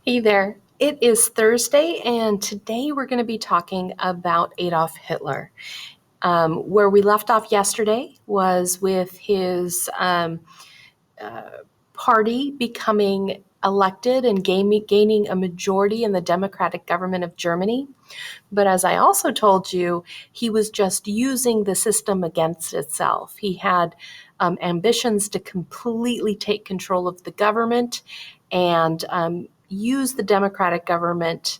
Hey there. It is Thursday, and today we're going to be talking about Adolf Hitler. Where we left off yesterday was with his party becoming elected and gaining a majority in the democratic government of Germany. But as I also told you, he was just using the system against itself. He had ambitions to completely take control of the government and use the democratic government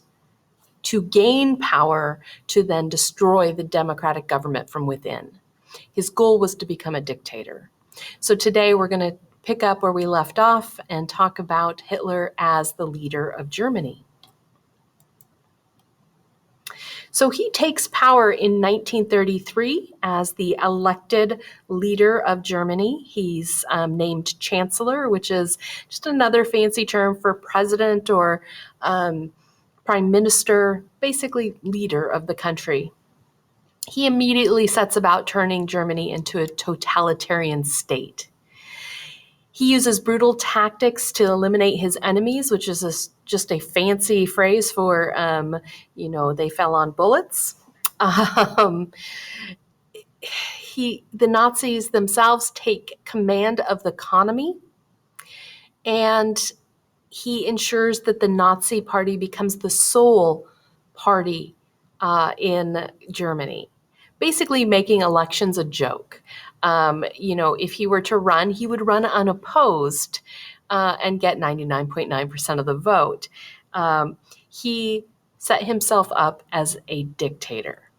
to gain power to then destroy the democratic government from within. His goal was to become a dictator. So today we're going to pick up where we left off and talk about Hitler as the leader of Germany. So he takes power in 1933 as the elected leader of Germany. He's named Chancellor, which is just another fancy term for president or prime minister, basically leader of the country. He immediately sets about turning Germany into a totalitarian state. He uses brutal tactics to eliminate his enemies, which is just a fancy phrase for, they fell on bullets. The Nazis themselves take command of the economy, and he ensures that the Nazi Party becomes the sole party in Germany, basically making elections a joke. If he were to run, he would run unopposed and get 99.9% of the vote. He set himself up as a dictator.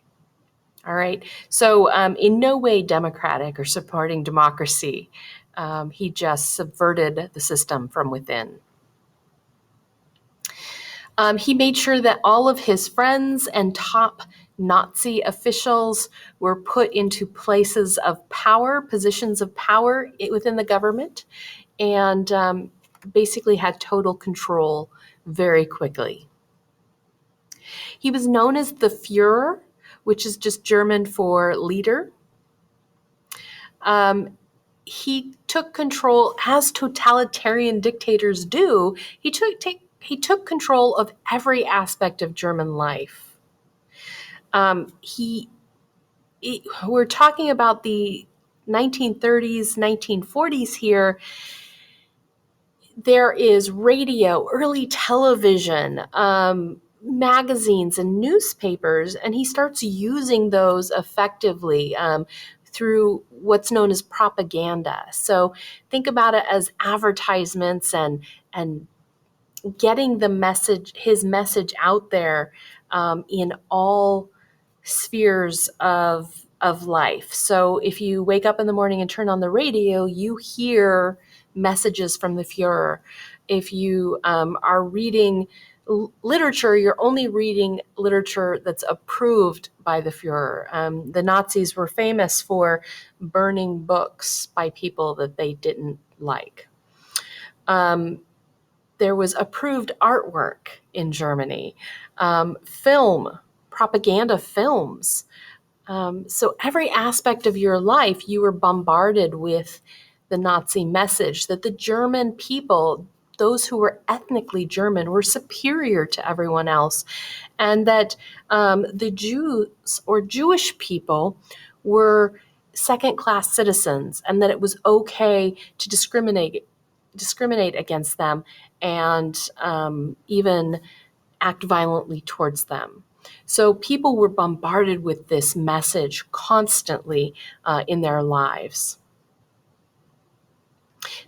All right. So in no way democratic or supporting democracy. He just subverted the system from within. He made sure that all of his friends and top Nazi officials were put into places of power, positions of power within the government, and basically had total control very quickly. He was known as the Führer, which is just German for leader. He took control, as totalitarian dictators do. He took control of every aspect of German life. We're talking about the 1930s, 1940s here. There is radio, early television, magazines and newspapers, and he starts using those effectively through what's known as propaganda. So think about it as advertisements and getting his message out there in all spheres of life. So if you wake up in the morning and turn on the radio, you hear messages from the Führer. If you are reading literature, you're only reading literature that's approved by the Führer. The Nazis were famous for burning books by people that they didn't like. There was approved artwork in Germany, film, propaganda films. So every aspect of your life, you were bombarded with the Nazi message that the German people, those who were ethnically German, were superior to everyone else, and that the Jews or Jewish people were second-class citizens, and that it was okay to discriminate against them and even act violently towards them. So people were bombarded with this message constantly in their lives.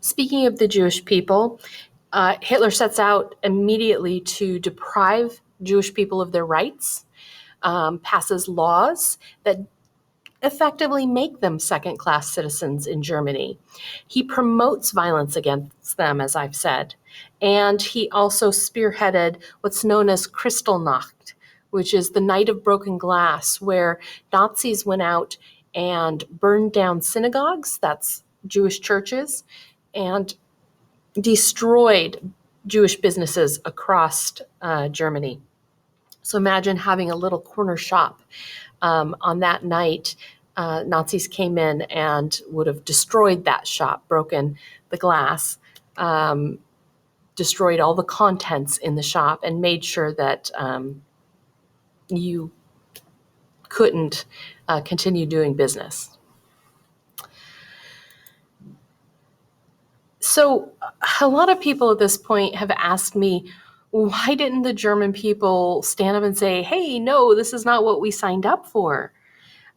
Speaking of the Jewish people, Hitler sets out immediately to deprive Jewish people of their rights, passes laws that effectively make them second-class citizens in Germany. He promotes violence against them, as I've said, and he also spearheaded what's known as Kristallnacht, which is the night of broken glass, where Nazis went out and burned down synagogues, that's Jewish churches, and destroyed Jewish businesses across Germany. So imagine having a little corner shop. On that night, Nazis came in and would have destroyed that shop, broken the glass, destroyed all the contents in the shop and made sure that you couldn't continue doing business. So a lot of people at this point have asked me, why didn't the German people stand up and say, hey, no, this is not what we signed up for?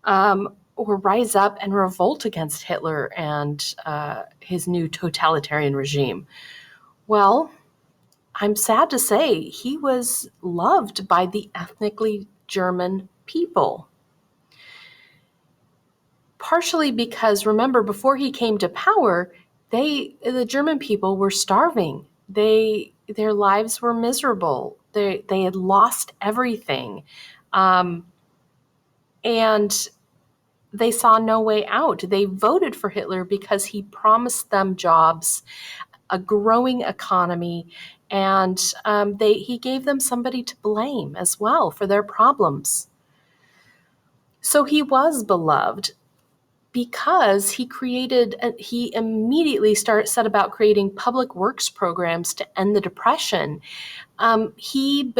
Or rise up and revolt against Hitler and his new totalitarian regime? Well, I'm sad to say he was loved by the ethnically German people. Partially because, remember, before he came to power, the German people were starving. Their lives were miserable. They had lost everything. And they saw no way out. They voted for Hitler because he promised them jobs, a growing economy, and he gave them somebody to blame as well for their problems. So he was beloved because he immediately set about creating public works programs to end the Depression. He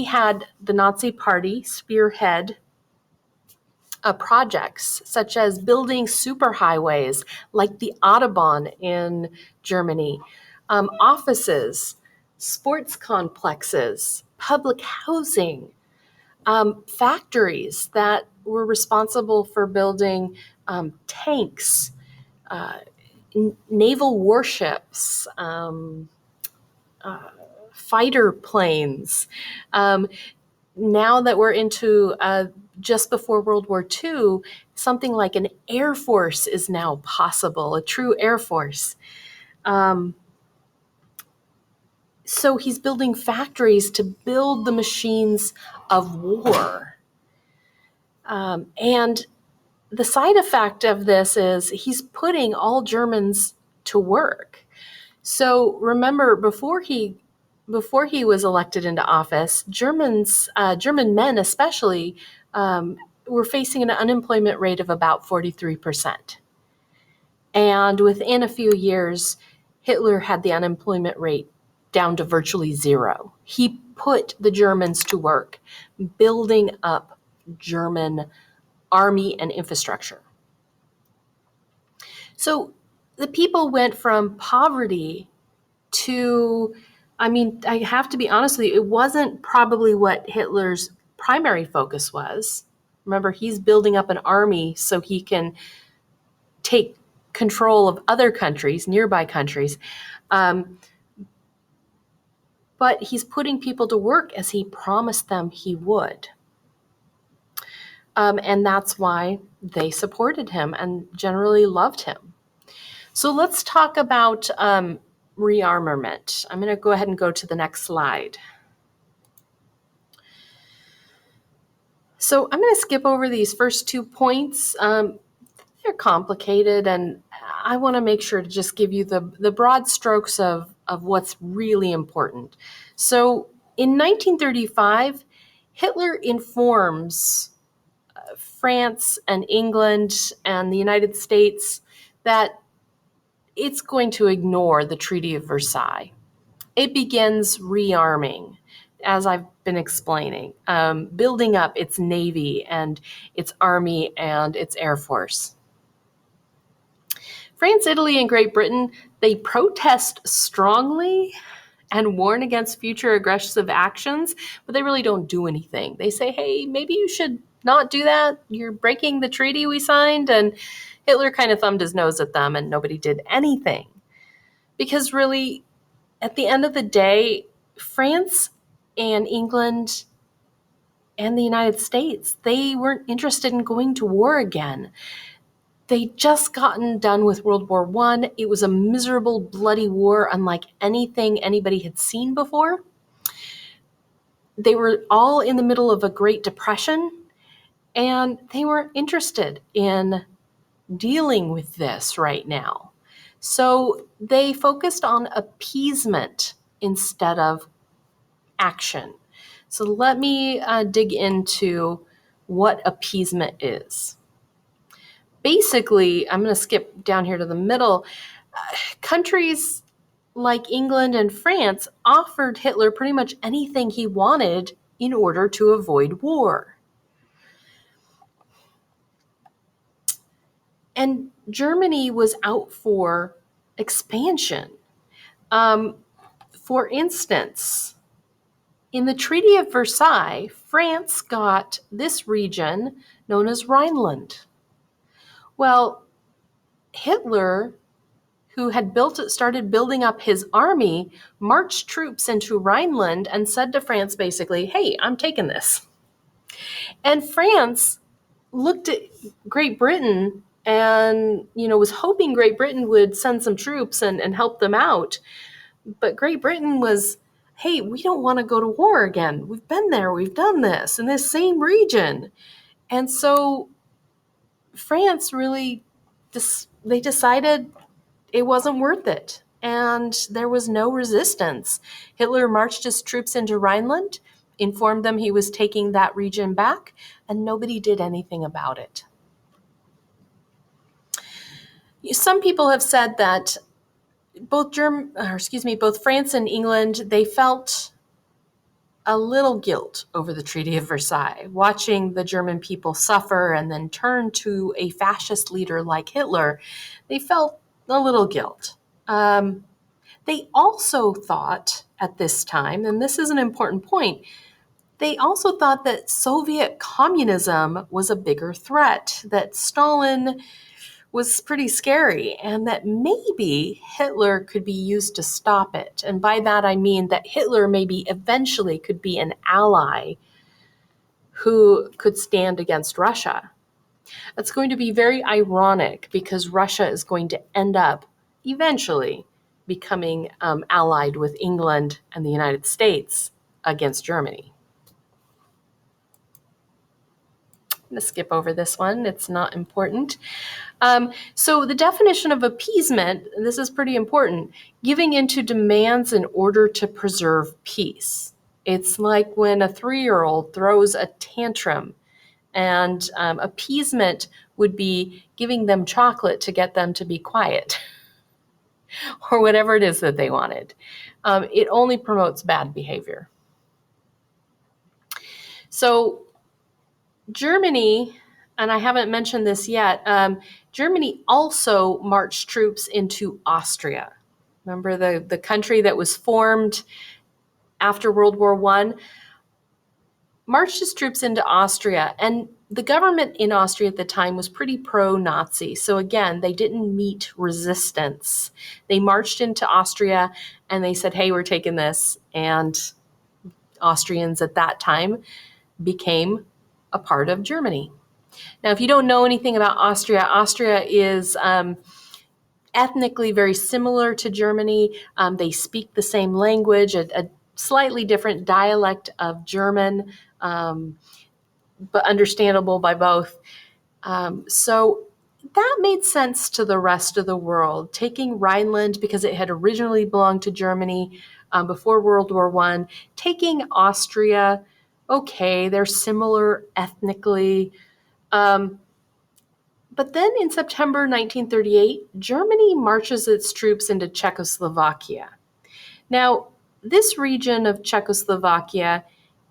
had the Nazi Party spearhead projects such as building superhighways like the Autobahn in Germany, offices, sports complexes, public housing, factories that were responsible for building tanks, naval warships, fighter planes. Now that we're into just before World War II, something like an air force is now possible, a true air force. So he's building factories to build the machines of war. And the side effect of this is he's putting all Germans to work. So remember, before he was elected into office, German men especially, were facing an unemployment rate of about 43%. And within a few years, Hitler had the unemployment rate down to virtually zero. He put the Germans to work, building up German army and infrastructure. So the people went from poverty to, I have to be honest with you, it wasn't probably what Hitler's primary focus was. Remember, he's building up an army so he can take control of other countries, nearby countries. But he's putting people to work as he promised them he would. And that's why they supported him and generally loved him. So let's talk about rearmament. I'm going to go ahead and go to the next slide. So I'm going to skip over these first 2 points. They're complicated, and I want to make sure to just give you the broad strokes of what's really important. So in 1935, Hitler informs France and England and the United States that it's going to ignore the Treaty of Versailles. It begins rearming, as I've been explaining, building up its navy and its army and its air force. France, Italy, and Great Britain, they protest strongly and warn against future aggressive actions, but they really don't do anything. They say, hey, maybe you should not do that. You're breaking the treaty we signed. And Hitler kind of thumbed his nose at them and nobody did anything. Because really, at the end of the day, France and England and the United States, they weren't interested in going to war again. They'd just gotten done with World War I. It was a miserable, bloody war unlike anything anybody had seen before. They were all in the middle of a Great Depression, and they weren't interested in dealing with this right now. So they focused on appeasement instead of action. So let me dig into what appeasement is. Basically, I'm going to skip down here to the middle. Countries like England and France, offered Hitler pretty much anything he wanted in order to avoid war. And Germany was out for expansion. For instance, in the Treaty of Versailles, France got this region known as Rhineland. Well, Hitler, who had started building up his army, marched troops into Rhineland and said to France basically, hey, I'm taking this. And France looked at Great Britain and, was hoping Great Britain would send some troops and help them out. But Great Britain was, hey, we don't want to go to war again. We've been there. We've done this in this same region. And so France really, they decided it wasn't worth it. And there was no resistance. Hitler marched his troops into Rhineland, informed them he was taking that region back, and nobody did anything about it. Some people have said that both France and England, they felt a little guilt over the Treaty of Versailles, watching the German people suffer and then turn to a fascist leader like Hitler. They felt a little guilt. They also thought at this time, and this is an important point, they also thought that Soviet communism was a bigger threat, that Stalin was pretty scary, and that maybe Hitler could be used to stop it. And by that I mean that Hitler maybe eventually could be an ally who could stand against Russia. That's going to be very ironic because Russia is going to end up eventually becoming allied with England and the United States against Germany. I'm going to skip over this one. It's not important. So the definition of appeasement, and this is pretty important, giving into demands in order to preserve peace. It's like when a 3-year-old throws a tantrum, and appeasement would be giving them chocolate to get them to be quiet or whatever it is that they wanted. It only promotes bad behavior. So Germany, and I haven't mentioned this yet, Germany also marched troops into Austria. Remember the country that was formed after World War I? Marched his troops into Austria, and the government in Austria at the time was pretty pro-Nazi. So again, they didn't meet resistance. They marched into Austria and they said, hey, we're taking this. And Austrians at that time became a part of Germany. Now, if you don't know anything about Austria, Austria is ethnically very similar to Germany. They speak the same language, a slightly different dialect of German, but understandable by both. So that made sense to the rest of the world. Taking Rhineland, because it had originally belonged to Germany before World War I, taking Austria, okay, they're similar ethnically. But then in September 1938, Germany marches its troops into Czechoslovakia. Now, this region of Czechoslovakia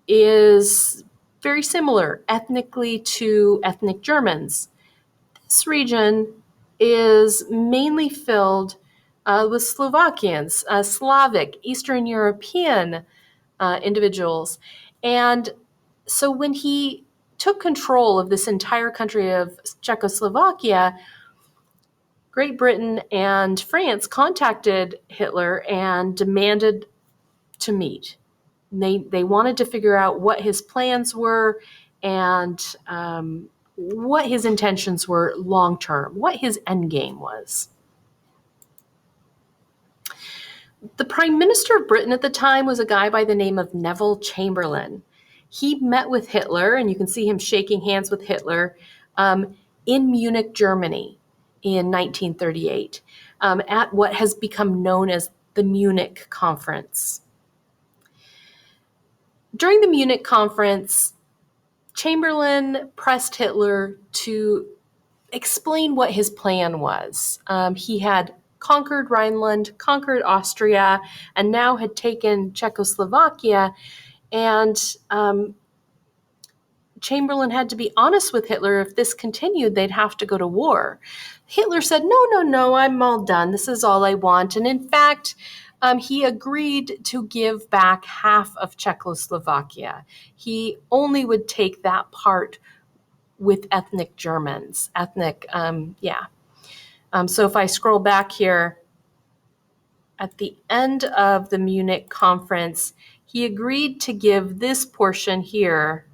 is very similar ethnically to ethnic Germans. This region is mainly filled with Slovakians, Slavic, Eastern European individuals. And so when he took control of this entire country of Czechoslovakia, Great Britain and France contacted Hitler and demanded to meet. They wanted to figure out what his plans were and what his intentions were long term, what his end game was. The Prime Minister of Britain at the time was a guy by the name of Neville Chamberlain. He met with Hitler, and you can see him shaking hands with Hitler in Munich, Germany in 1938 at what has become known as the Munich Conference. During the Munich Conference, Chamberlain pressed Hitler to explain what his plan was. He had conquered Rhineland, conquered Austria, and now had taken Czechoslovakia. And Chamberlain had to be honest with Hitler. If this continued, they'd have to go to war. Hitler said, no, I'm all done. This is all I want. And in fact, he agreed to give back half of Czechoslovakia. He only would take that part with ethnic Germans. So if I scroll back here, at the end of the Munich conference, he agreed to give this portion here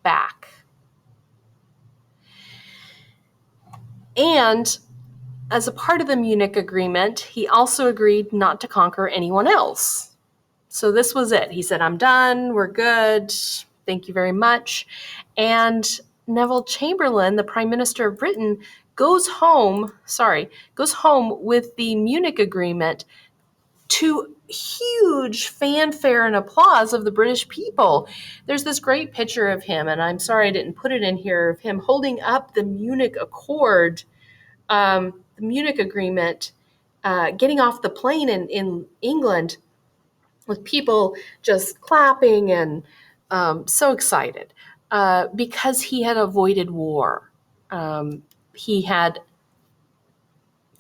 back. And as a part of the Munich agreement, he also agreed not to conquer anyone else. So this was it. He said, I'm done. We're good. Thank you very much. And Neville Chamberlain, the Prime Minister of Britain, goes home with the Munich agreement to huge fanfare and applause of the British people. There's this great picture of him, and I'm sorry I didn't put it in here, of him holding up the Munich Accord, the Munich agreement, getting off the plane in England with people just clapping and so excited because he had avoided war. He had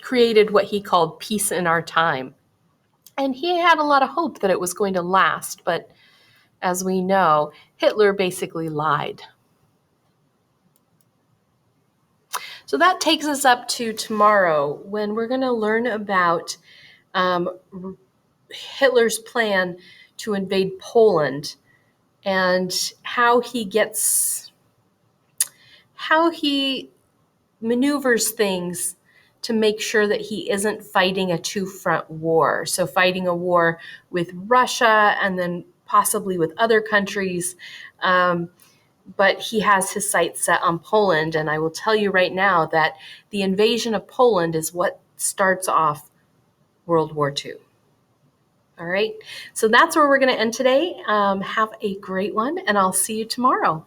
created what he called peace in our time. And he had a lot of hope that it was going to last, but as we know, Hitler basically lied. So that takes us up to tomorrow, when we're going to learn about Hitler's plan to invade Poland and how he maneuvers things to make sure that he isn't fighting a two-front war. So fighting a war with Russia and then possibly with other countries. But he has his sights set on Poland. And I will tell you right now that the invasion of Poland is what starts off World War II. All right. So that's where we're going to end today. Have a great one, and I'll see you tomorrow.